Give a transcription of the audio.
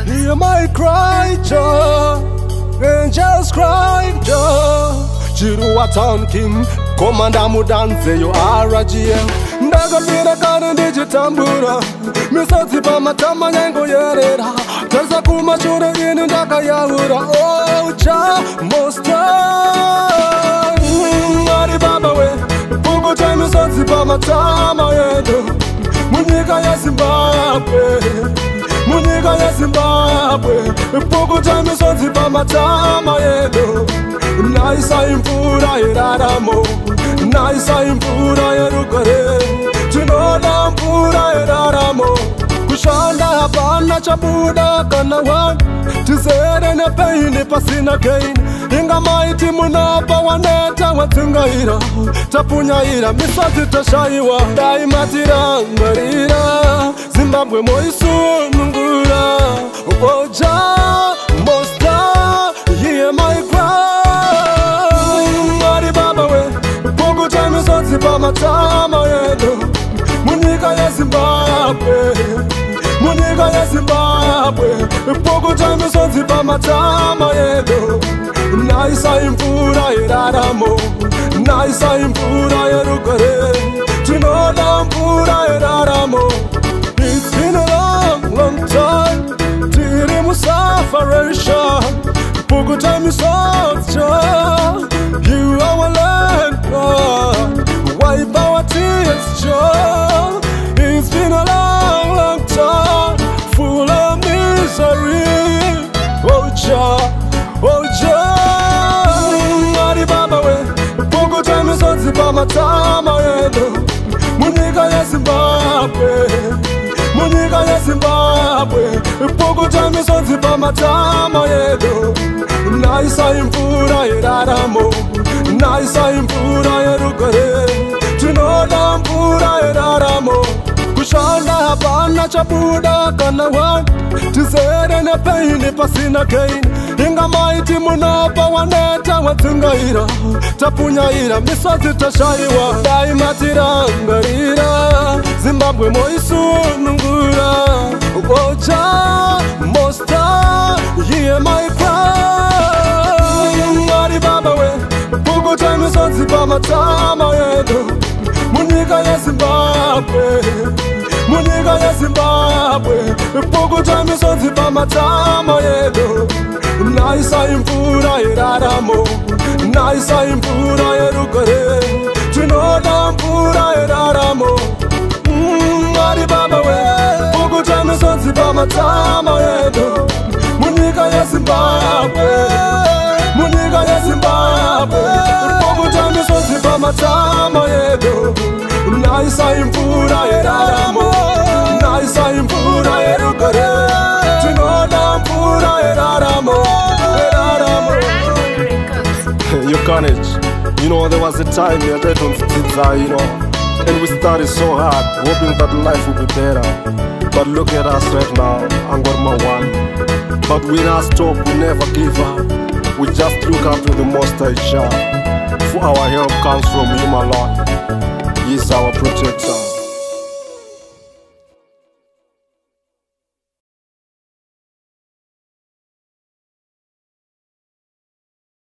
Hear my cry, Jah. Angels cry, Jah. Chiruwa Town King, Commander Mudanze, you are a GM. Ndaga bira kana digitambura, misati pa matama nyango yerera. Tesa kuma chure inu ndaka yahura. Oh, Jah, most high. Ari baba we, pugo chai misati pa matama yedo. Munyika ya Zimbabwe, munyika ya Zimbabwe. Pugo chai misati pa matama yedo. Naisa imvura iraramo, naisa imvura yerugare. Tinoda mvura iraramo, kushanda hapana chabuda kana wan. Tizere ne paini pasina gain. Inga maiti munapa waneta watungaira. Tapunyaira misati tashaiwa. Daima tirangarira, Zimbabwe moisu mungura. Oja, mosta, hear my cry. Zipa matama yedo, munyika ya Zimbabwe, munyika ya Zimbabwe. Pogo time so zipa matama yedo. Naisa imvura iraramo, naisa imvura yerugare. Tinoda mvura iraramo. It's been a long, long time. Tiri musafarisha. Pogo time so Jah. You are our land, God. Wipe our tears, Jah. It's been a long, long time, full of misery. Oh Jah, oh Jah. Ari baba we, pogo time is on zipa matama yedo. Munyika ya Zimbabwe, munyika ya Zimbabwe. Pogo time is on zipa matama yedo. Naisa imvura iraramo, naisa imvura yerugare. Tinoda mvura iraramo, kushanda hapana chabuda kana wan. Tizere ne paini pasina gain. Inga maiti munapa waneta watungaira. Tapunyaira misati tashaiwa. Daima tirangarira, Zimbabwe moisu mungura. Oja, mosta, hear my cry. Ari baba we, pugo time so zipa matama yedo. Munyika ya Zimbabwe, munyika ya Zimbabwe. Pugo time so zipa matama yedo. Naisa imvura iraramo, naisa imvura yerugare. Tinoda mvura iraramo. Ari baba we, pugo time so zipa matama yedo. Munyika ya Zimbabwe, munyika ya Zimbabwe. Pogo time so zipa matama yedo. Naisa imvura iraramo, naisa imvura yerugare. Tinoda mvura iraramo, iraramo. Yo Counage, you know there was a time we had on Fitza, you know. And we started so hard, hoping that life would be better. But look at us right now, Angorma one. But we not stop, we never give up. We just look up to the Most High Jah. For our help comes from Him alone. He is our protector.